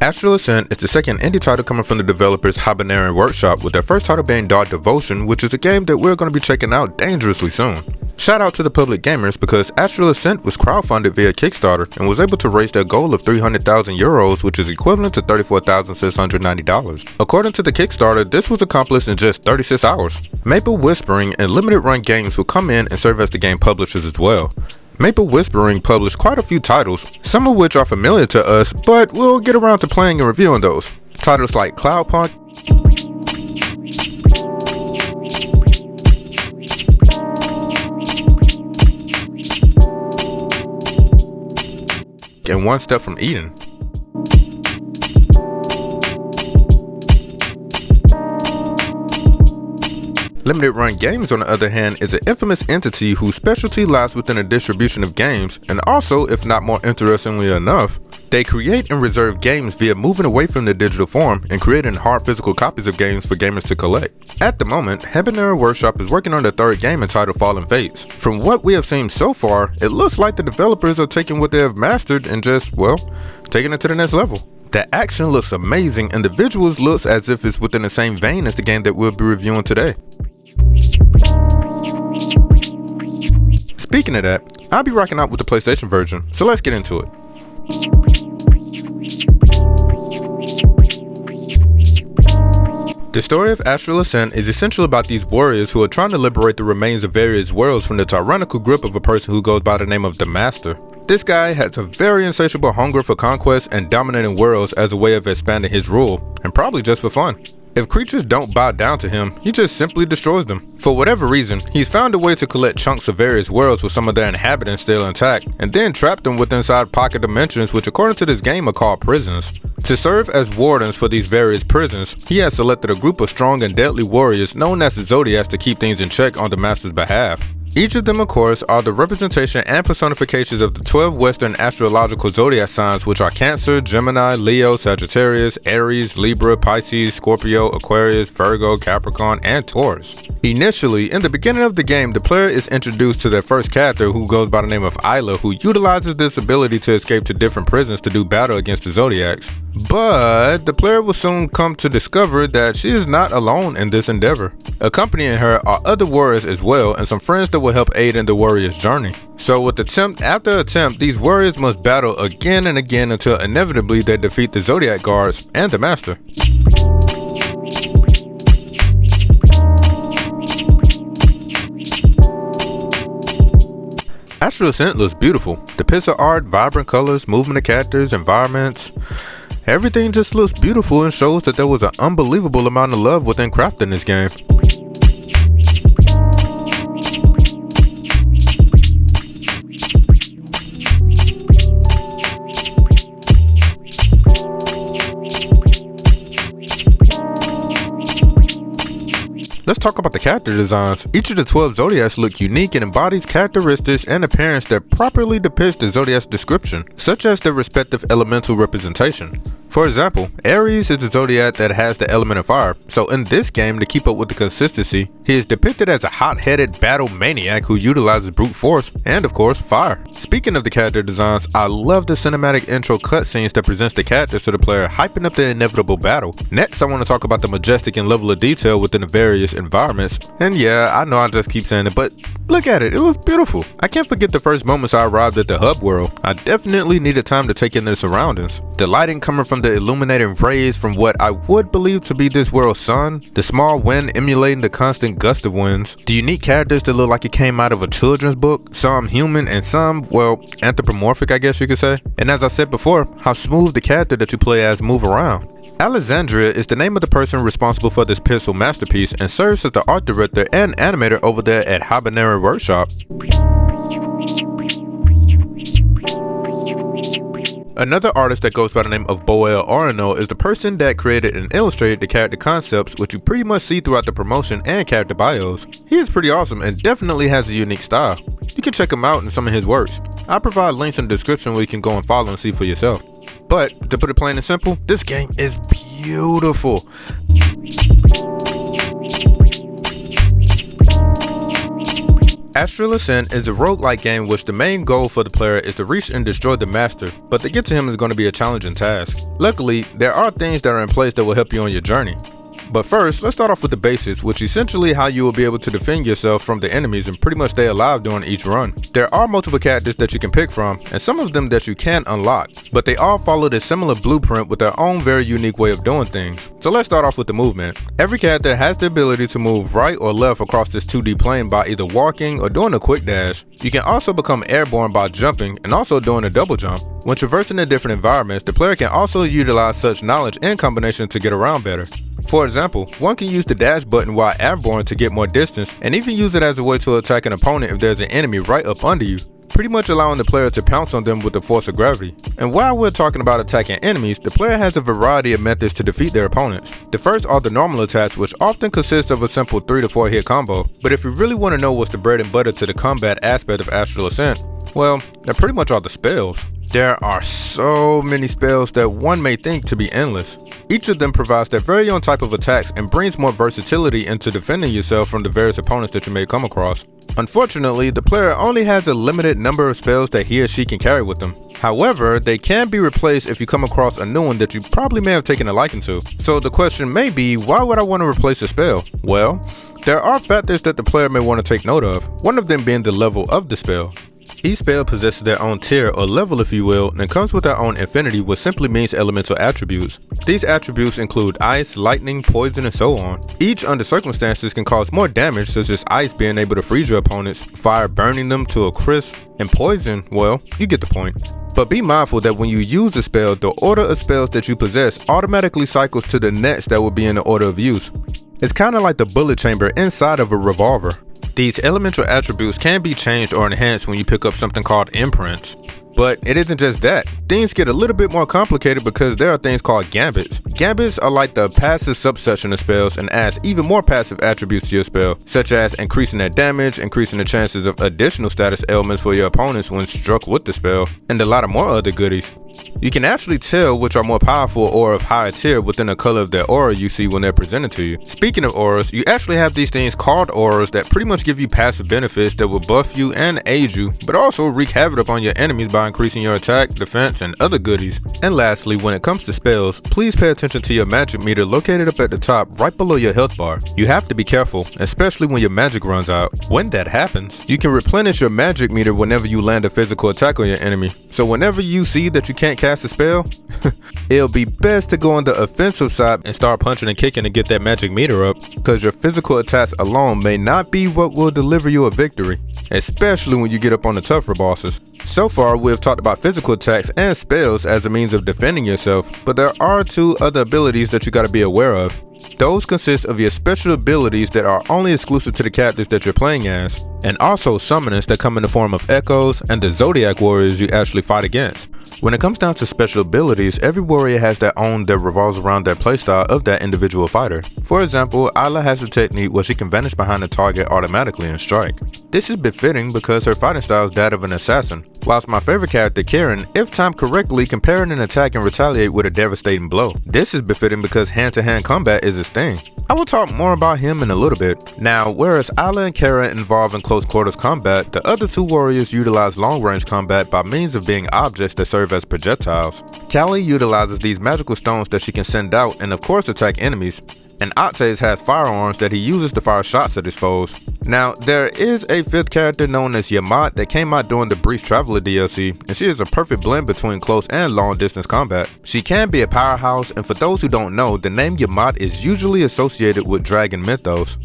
Astral Ascent is the second indie title coming from the developers Hibernian Workshop, with their first title being Dark Devotion, which is a game that we're going to be checking out dangerously soon. Shout out to the public gamers because Astral Ascent was crowdfunded via Kickstarter and was able to raise their goal of 300,000 euros, which is equivalent to $34,690. According to the Kickstarter, this was accomplished in just 36 hours. Maple Whispering and Limited Run Games will come in and serve as the game publishers as well. Maple Whispering published quite a few titles, some of which are familiar to us, but we'll get around to playing and reviewing those. Titles like Cloudpunk, and One Step from Eden. Limited Run Games, on the other hand, is an infamous entity whose specialty lies within the distribution of games, and also, if not more interestingly enough, they create and reserve games via moving away from the digital form and creating hard physical copies of games for gamers to collect. At the moment, Hibernian Workshop is working on their third game entitled Fallen Fates. From what we have seen so far, it looks like the developers are taking what they have mastered and just, well, taking it to the next level. The action looks amazing and the visuals looks as if it's within the same vein as the game that we'll be reviewing today. Speaking of that, I'll be rocking out with the PlayStation version, so let's get into it. The story of Astral Ascent is essentially about these warriors who are trying to liberate the remains of various worlds from the tyrannical grip of a person who goes by the name of the Master. This guy has a very insatiable hunger for conquest and dominating worlds as a way of expanding his rule, and probably just for fun. If creatures don't bow down to him, he just simply destroys them. For whatever reason, he's found a way to collect chunks of various worlds with some of their inhabitants still intact, and then trap them within inside pocket dimensions, which according to this game are called prisons. To serve as wardens for these various prisons, he has selected a group of strong and deadly warriors known as the Zodiacs to keep things in check on the Master's behalf. Each of them, of course, are the representation and personifications of the 12 Western astrological zodiac signs, which are Cancer, Gemini, Leo, Sagittarius, Aries, Libra, Pisces, Scorpio, Aquarius, Virgo, Capricorn, and Taurus. Initially, in the beginning of the game, the player is introduced to their first character, who goes by the name of Isla, who utilizes this ability to escape to different prisons to do battle against the Zodiacs. But the player will soon come to discover that she is not alone in this endeavor. Accompanying her are other warriors as well, and some friends that will help aid in the warrior's journey. So with attempt after attempt, these warriors must battle again and again until inevitably they defeat the Zodiac guards and the Master. Astral Ascent looks beautiful. The pixel art, vibrant colors, movement of characters, environments, everything just looks beautiful and shows that there was an unbelievable amount of love within crafting this game. Let's talk about the character designs. Each of the 12 Zodiacs look unique and embodies characteristics and appearance that properly depicts the Zodiac's description, such as their respective elemental representation. For example, Aries is the Zodiac that has the element of fire, so in this game, to keep up with the consistency, he is depicted as a hot-headed battle maniac who utilizes brute force and, of course, fire. Speaking of the character designs, I love the cinematic intro cutscenes that presents the characters to the player, hyping up the inevitable battle. Next, I want to talk about the majestic and level of detail within the various environments. And yeah, I know I just keep saying it, but look at it, it looks beautiful. I can't forget the first moments I arrived at the hub world. I definitely needed time to take in the surroundings. The lighting coming from the illuminating rays from what I would believe to be this world's sun, the small wind emulating the constant gust of winds, the unique characters that look like it came out of a children's book, some human and some, well, anthropomorphic I guess you could say. And as I said before, how smooth the character that you play as move around. Alexandria is the name of the person responsible for this pixel masterpiece and serves as the art director and animator over there at Hibernian Workshop. Another artist that goes by the name of Boel Orino is the person that created and illustrated the character concepts, which you pretty much see throughout the promotion and character bios. He is pretty awesome and definitely has a unique style. You can check him out in some of his works. I'll provide links in the description where you can go and follow and see for yourself. But to put it plain and simple, this game is beautiful. Astral Ascent is a roguelike game which the main goal for the player is to reach and destroy the master, but to get to him is going to be a challenging task. Luckily, there are things that are in place that will help you on your journey. But first, let's start off with the basics, which is essentially how you will be able to defend yourself from the enemies and pretty much stay alive during each run. There are multiple characters that you can pick from, and some of them that you can unlock, but they all follow this similar blueprint with their own very unique way of doing things. So let's start off with the movement. Every character has the ability to move right or left across this 2D plane by either walking or doing a quick dash. You can also become airborne by jumping and also doing a double jump. When traversing in different environments, the player can also utilize such knowledge in combination to get around better. For example, one can use the dash button while airborne to get more distance, and even use it as a way to attack an opponent if there's an enemy right up under you, pretty much allowing the player to pounce on them with the force of gravity. And while we're talking about attacking enemies, the player has a variety of methods to defeat their opponents. The first are the normal attacks, which often consist of a simple 3 to 4 hit combo, but if you really want to know what's the bread and butter to the combat aspect of Astral Ascent, well, they're pretty much all the spells. There are so many spells that one may think to be endless. Each of them provides their very own type of attacks and brings more versatility into defending yourself from the various opponents that you may come across. Unfortunately, the player only has a limited number of spells that he or she can carry with them. However, they can be replaced if you come across a new one that you probably may have taken a liking to. So the question may be, why would I want to replace a spell? Well, there are factors that the player may want to take note of, one of them being the level of the spell. Each spell possesses their own tier or level, if you will, and comes with their own affinity, which simply means elemental attributes. These attributes include ice, lightning, poison, and so on. Each under circumstances can cause more damage, such as ice being able to freeze your opponents, fire burning them to a crisp, and poison, well, you get the point. But be mindful that when you use a spell, the order of spells that you possess automatically cycles to the next that will be in the order of use. It's kind of like the bullet chamber inside of a revolver. These elemental attributes can be changed or enhanced when you pick up something called imprints. But it isn't just that. Things get a little bit more complicated because there are things called gambits. Gambits are like the passive subsection of spells and adds even more passive attributes to your spell, such as increasing their damage, increasing the chances of additional status elements for your opponents when struck with the spell, and a lot of more other goodies. You can actually tell which are more powerful or of higher tier within the color of their aura you see when they're presented to you. Speaking of auras, you actually have these things called auras that pretty much give you passive benefits that will buff you and aid you, but also wreak havoc upon your enemies by increasing your attack, defense, and other goodies. And lastly, when it comes to spells, please pay attention to your magic meter located up at the top right below your health bar. You have to be careful, especially when your magic runs out. When that happens, you can replenish your magic meter whenever you land a physical attack on your enemy. So whenever you see that you can't cast a spell, it'll be best to go on the offensive side and start punching and kicking to get that magic meter up, because your physical attacks alone may not be what will deliver you a victory, especially when you get up on the tougher bosses. So far, we have talked about physical attacks and spells as a means of defending yourself, but there are two other abilities that you gotta be aware of. Those consist of your special abilities that are only exclusive to the characters that you're playing as, and also summoners that come in the form of echoes and the zodiac warriors you actually fight against. When it comes down to special abilities, every warrior has their own that revolves around their playstyle of that individual fighter. For example, Isla has a technique where she can vanish behind the target automatically and strike. This is befitting because her fighting style is that of an assassin, whilst my favorite character, Karen, if timed correctly, can parry an attack and retaliate with a devastating blow. This is befitting because hand-to-hand combat is his thing. I will talk more about him in a little bit. Now, whereas Isla and Karen involve in close quarters combat, the other two warriors utilize long-range combat by means of being objects that serve as projectiles. Callie utilizes these magical stones that she can send out and of course attack enemies, and Octaves has firearms that he uses to fire shots at his foes. Now, there is a fifth character known as Yamat that came out during the Brief Traveler DLC, and she is a perfect blend between close and long distance combat. She can be a powerhouse, and for those who don't know, the name Yamat is usually associated with dragon mythos.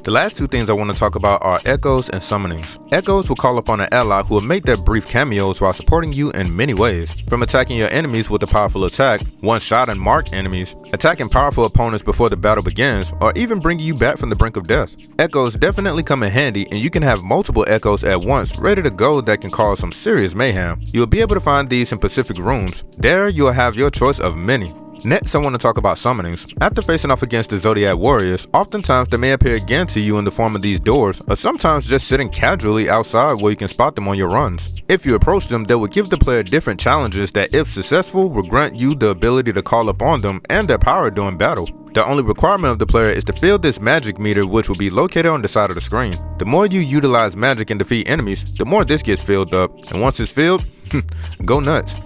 The last two things I want to talk about are echoes and summonings. Echoes will call upon an ally who will make their brief cameos while supporting you in many ways, from attacking your enemies with a powerful attack, one-shot and mark enemies, attacking powerful opponents before the battle begins, or even bringing you back from the brink of death. Echoes definitely come in handy, and you can have multiple echoes at once ready to go that can cause some serious mayhem. You will be able to find these in Pacific rooms. There you will have your choice of many. Next, I want to talk about summonings. After facing off against the Zodiac Warriors, oftentimes they may appear again to you in the form of these doors, or sometimes just sitting casually outside where you can spot them on your runs. If you approach them, they will give the player different challenges that, if successful, will grant you the ability to call upon them and their power during battle. The only requirement of the player is to fill this magic meter, which will be located on the side of the screen. The more you utilize magic and defeat enemies, the more this gets filled up, and once it's filled, go nuts.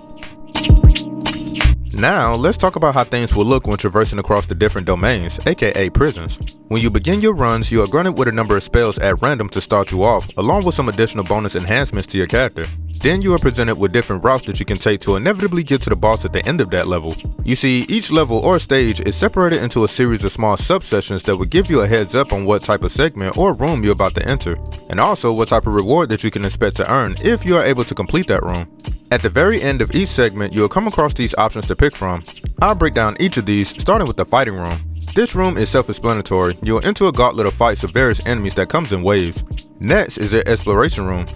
Now, let's talk about how things will look when traversing across the different domains, aka prisons. When you begin your runs, you are granted with a number of spells at random to start you off, along with some additional bonus enhancements to your character. Then you are presented with different routes that you can take to inevitably get to the boss at the end of that level. You see, each level or stage is separated into a series of small subsessions that will give you a heads up on what type of segment or room you're about to enter, and also what type of reward that you can expect to earn if you are able to complete that room. At the very end of each segment, you will come across these options to pick from. I'll break down each of these, starting with the fighting room. This room is self-explanatory. You will enter a gauntlet of fights of various enemies that comes in waves. Next is the exploration room.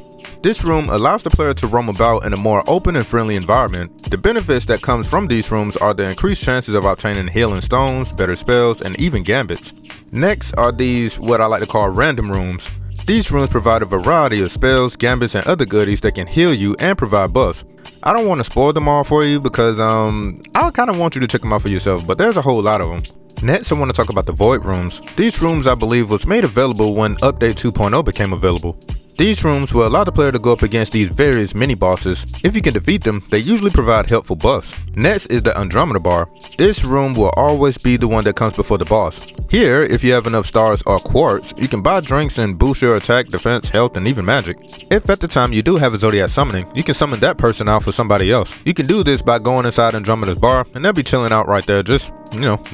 This room allows the player to roam about in a more open and friendly environment. The benefits that comes from these rooms are the increased chances of obtaining healing stones, better spells, and even gambits. Next are these, what I like to call random rooms. These rooms provide a variety of spells, gambits, and other goodies that can heal you and provide buffs. I don't want to spoil them all for you because I kind of want you to check them out for yourself, but there's a whole lot of them. Next, I want to talk about the void rooms. These rooms, I believe, was made available when Update 2.0 became available. These rooms will allow the player to go up against these various mini-bosses. If you can defeat them, they usually provide helpful buffs. Next is the Andromeda Bar. This room will always be the one that comes before the boss. Here, if you have enough stars or quartz, you can buy drinks and boost your attack, defense, health, and even magic. If at the time you do have a Zodiac summoning, you can summon that person out for somebody else. You can do this by going inside Andromeda's bar, and they'll be chilling out right there, just,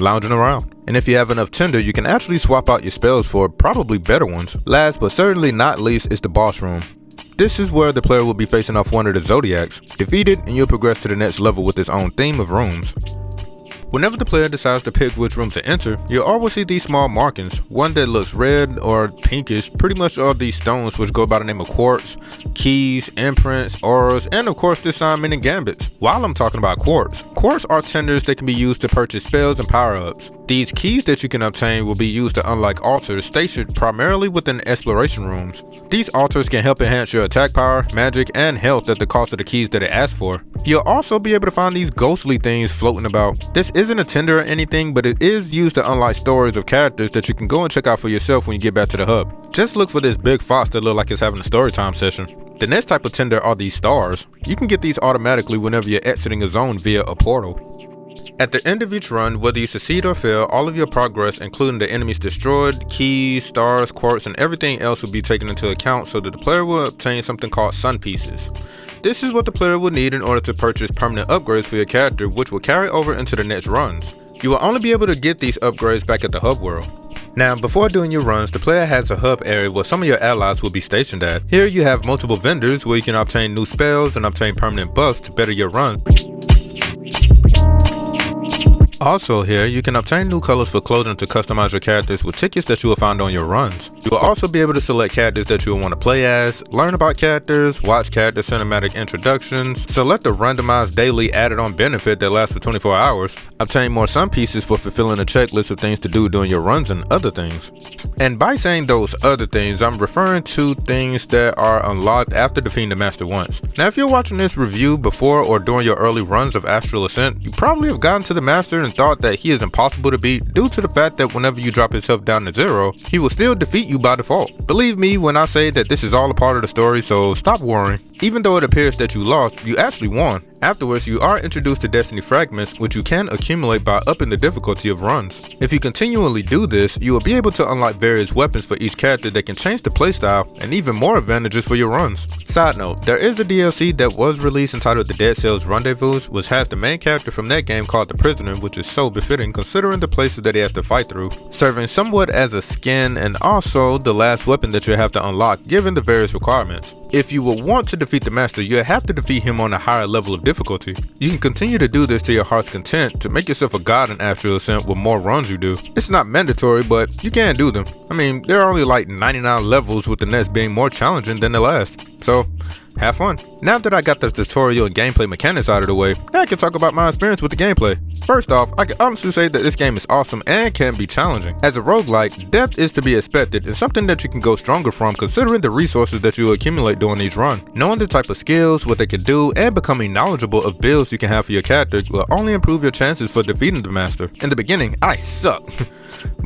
lounging around. And if you have enough tinder, you can actually swap out your spells for probably better ones. Last but certainly not least is the boss room. This is where the player will be facing off one of the Zodiacs. Defeat it and you'll progress to the next level with its own theme of rooms. Whenever the player decides to pick which room to enter, you'll always see these small markings. One that looks red or pinkish, pretty much all these stones which go by the name of quartz, keys, imprints, auras, and of course this sign meaning gambits. While I'm talking about quartz are tenders that can be used to purchase spells and power-ups. These keys that you can obtain will be used to unlock altars stationed primarily within exploration rooms. These altars can help enhance your attack power, magic, and health at the cost of the keys that it asks for. You'll also be able to find these ghostly things floating about. This isn't a tender or anything, but it is used to unlock stories of characters that you can go and check out for yourself when you get back to the hub. Just look for this big fox that looks like it's having a storytime session. The next type of tender are these stars. You can get these automatically whenever you're exiting a zone via a portal. At the end of each run, whether you succeed or fail, all of your progress, including the enemies destroyed, keys, stars, quartz, and everything else will be taken into account so that the player will obtain something called sun pieces. This is what the player will need in order to purchase permanent upgrades for your character, which will carry over into the next runs. You will only be able to get these upgrades back at the hub world. Now, before doing your runs, the player has a hub area where some of your allies will be stationed at. Here you have multiple vendors where you can obtain new spells and obtain permanent buffs to better your run. Also here, you can obtain new colors for clothing to customize your characters with tickets that you will find on your runs. You will also be able to select characters that you will want to play as, learn about characters, watch character cinematic introductions, select a randomized daily added on benefit that lasts for 24 hours, obtain more sun pieces for fulfilling a checklist of things to do during your runs and other things. And by saying those other things, I'm referring to things that are unlocked after defeating the master once. Now if you're watching this review before or during your early runs of Astral Ascent, you probably have gotten to the master and thought that he is impossible to beat due to the fact that whenever you drop his health down to 0, he will still defeat you by default. Believe me when I say that this is all a part of the story, so stop worrying. Even though it appears that you lost, you actually won. Afterwards, you are introduced to Destiny Fragments, which you can accumulate by upping the difficulty of runs. If you continually do this, you will be able to unlock various weapons for each character that can change the playstyle and even more advantages for your runs. Side note, there is a DLC that was released entitled The Dead Cells Rendezvous, which has the main character from that game called the Prisoner, which is so befitting considering the places that he has to fight through, serving somewhat as a skin and also the last weapon that you have to unlock given the various requirements. If you will want to defeat the master, you'll have to defeat him on a higher level of difficulty. You can continue to do this to your heart's content to make yourself a god in Astral Ascent with more runs you do. It's not mandatory, but you can do them. I mean, there are only like 99 levels with the next being more challenging than the last. So, have fun. Now that I got the tutorial and gameplay mechanics out of the way, now I can talk about my experience with the gameplay. First off, I can honestly say that this game is awesome and can be challenging. As a roguelike, death is to be expected and something that you can go stronger from considering the resources that you accumulate during each run. Knowing the type of skills, what they can do, and becoming knowledgeable of builds you can have for your character will only improve your chances for defeating the master. In the beginning, I suck.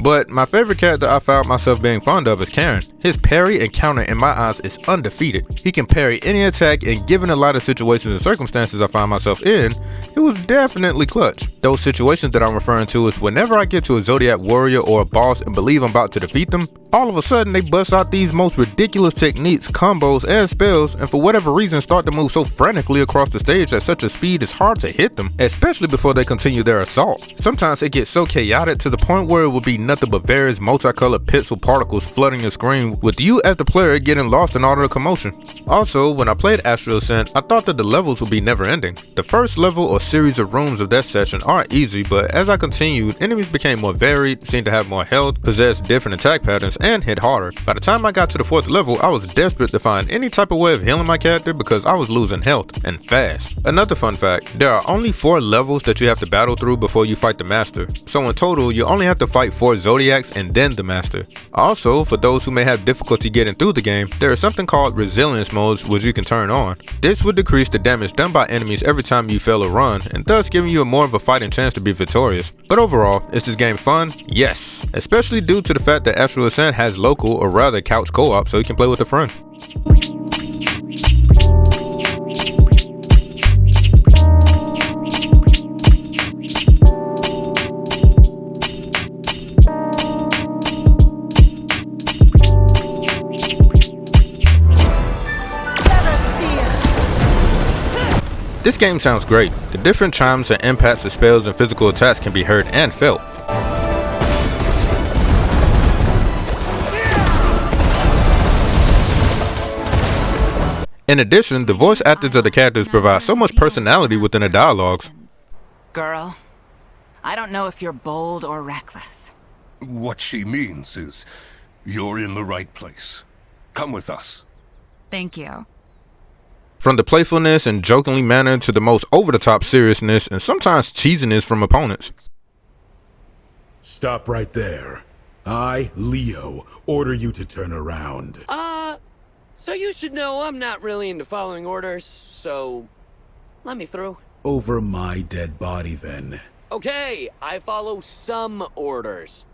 But my favorite character I found myself being fond of is Karen. His parry and counter in my eyes is undefeated. He can parry any attack, and given a lot of situations and circumstances I find myself in, it was definitely clutch. Those situations that I'm referring to is whenever I get to a Zodiac warrior or a boss and believe I'm about to defeat them, all of a sudden they bust out these most ridiculous techniques, combos, and spells, and for whatever reason start to move so frantically across the stage at such a speed it's hard to hit them, especially before they continue their assault. Sometimes it gets so chaotic to the point where it would be nothing but various multicolored pixel particles flooding your screen, with you as the player getting lost in all of the commotion. Also, when I played Astral Ascent, I thought that the levels would be never ending. The first level or series of rooms of that section aren't easy, but as I continued, enemies became more varied, seemed to have more health, possessed different attack patterns, and hit harder. By the time I got to the 4th level, I was desperate to find any type of way of healing my character because I was losing health, and fast. Another fun fact, there are only 4 levels that you have to battle through before you fight the master, so in total you only have to fight 4 Zodiacs and then the master. Also, for those who may have difficulty getting through the game, there is something called resilience modes which you can turn on. This would decrease the damage done by enemies every time you fail a run, and thus giving you a more of a fighting chance to be victorious. But overall, is this game fun? Yes, especially due to the fact that Astral Ascent has local or rather couch co-op so you can play with a friend. This game sounds great. The different chimes and impacts of spells and physical attacks can be heard and felt. In addition, the voice actors of the characters provide so much personality within the dialogues. Girl, I don't know if you're bold or reckless. What she means is, you're in the right place. Come with us. Thank you. From the playfulness and jokingly manner to the most over-the-top seriousness and sometimes cheesiness from opponents. Stop right there. I, Leo, order you to turn around. So you should know I'm not really into following orders, so let me through. Over my dead body, then. Okay, I follow some orders.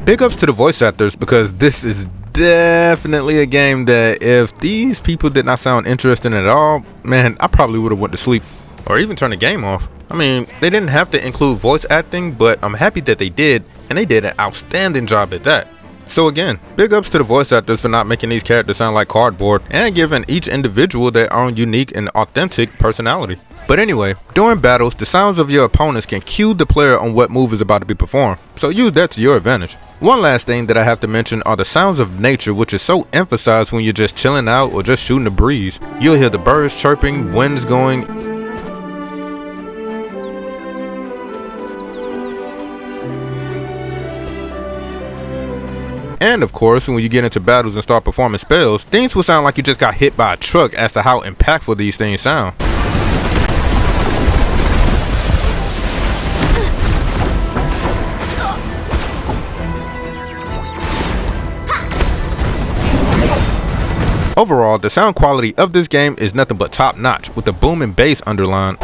Big ups to the voice actors because this is definitely a game that if these people did not sound interesting at all, man, I probably would have went to sleep or even turned the game off. I mean, they didn't have to include voice acting, but I'm happy that they did, and they did an outstanding job at that. So again, big ups to the voice actors for not making these characters sound like cardboard and giving each individual their own unique and authentic personality. But anyway, during battles, the sounds of your opponents can cue the player on what move is about to be performed, so use that to your advantage. One last thing that I have to mention are the sounds of nature, which is so emphasized when you're just chilling out or just shooting a breeze. You'll hear the birds chirping, winds going, and of course, when you get into battles and start performing spells, things will sound like you just got hit by a truck as to how impactful these things sound. Overall, the sound quality of this game is nothing but top notch with the booming bass underlined.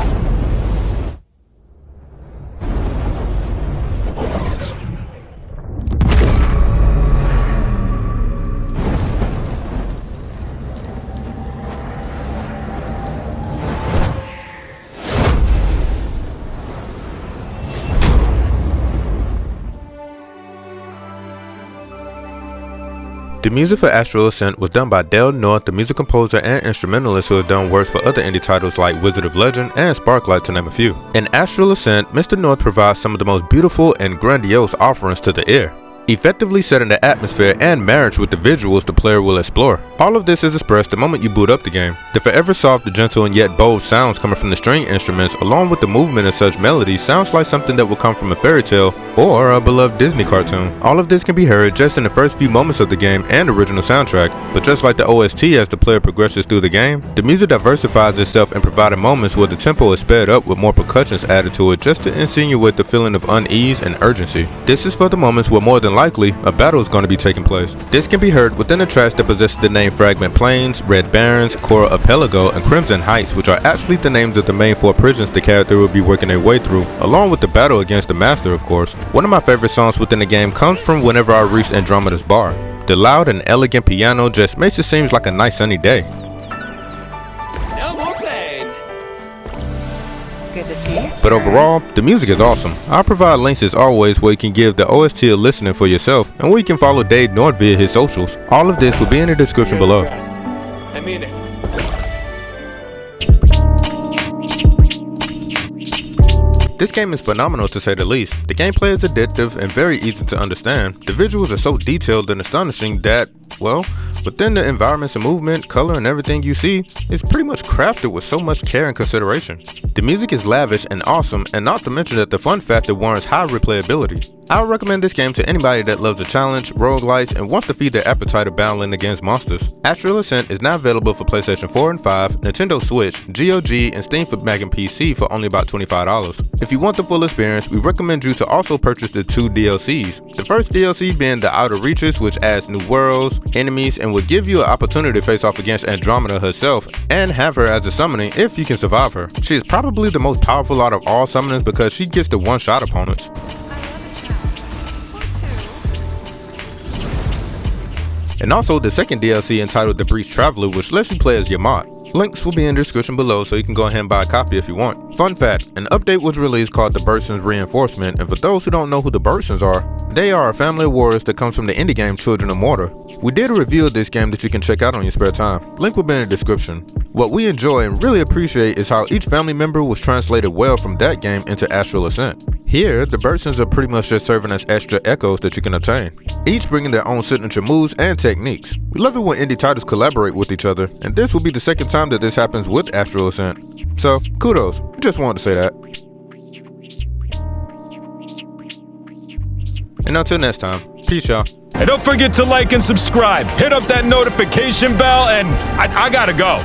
The music for Astral Ascent was done by Del North, the music composer and instrumentalist who has done works for other indie titles like Wizard of Legend and Sparklight to name a few. In Astral Ascent, Mr. North provides some of the most beautiful and grandiose offerings to the ear. effectively setting the atmosphere and marriage with the visuals the player will explore. All of this is expressed the moment you boot up the game. The forever soft, gentle, and yet bold sounds coming from the string instruments, along with the movement of such melodies, sounds like something that will come from a fairy tale or a beloved Disney cartoon. All of this can be heard just in the first few moments of the game and original soundtrack, but just like the OST as the player progresses through the game, the music diversifies itself in providing moments where the tempo is sped up with more percussions added to it just to insinuate the feeling of unease and urgency. This is for the moments where more than likely a battle is going to be taking place. This can be heard within the tracks that possess the name Fragment Plains, Red Barrens, Cora Apelago, and Crimson Heights, which are actually the names of the main 4 prisons the character will be working their way through, along with the battle against the Master, of course. One of my favorite songs within the game comes from whenever I reach Andromeda's bar. The loud and elegant piano just makes it seem like a nice sunny day. No more pain. Good to see you. But overall, the music is awesome. I'll provide links as always where you can give the OST a listening for yourself, and where you can follow Dave Nord via his socials. All of this will be in the description below. I mean it. This game is phenomenal to say the least. The gameplay is addictive and very easy to understand. The visuals are so detailed and astonishing that, well, within the environments and movement, color, and everything you see, it's pretty much crafted with so much care and consideration. The music is lavish and awesome, and not to mention that the fun factor warrants high replayability. I would recommend this game to anybody that loves a challenge, roguelites, and wants to feed their appetite of battling against monsters. Astral Ascent is now available for PlayStation 4 and 5, Nintendo Switch, GOG, and Steam for Mac and PC for only about $25. If you want the full experience, we recommend you to also purchase the 2 DLCs. The first DLC being the Outer Reaches, which adds new worlds, enemies, and will give you an opportunity to face off against Andromeda herself, and have her as a summoning if you can survive her. She is probably the most powerful out of all summoners because she gets the one-shot opponents. And also the second DLC entitled The Breach Traveler, which lets you play as Yamat. Links will be in the description below, so you can go ahead and buy a copy if you want. Fun fact, an update was released called the Burson's Reinforcement, and for those who don't know who the Bursons are, they are a family of warriors that comes from the indie game Children of Mortar. We did a review of this game that you can check out on your spare time. Link will be in the description. What we enjoy and really appreciate is how each family member was translated well from that game into Astral Ascent. Here, the Bursons are pretty much just serving as extra echoes that you can obtain, each bringing their own signature moves and techniques. We love it when indie titles collaborate with each other, and this will be the second time that this happens with Astral Ascent. So, kudos. Just wanted to say that. And until next time, peace y'all. And don't forget to like and subscribe. Hit up that notification bell, and I gotta go.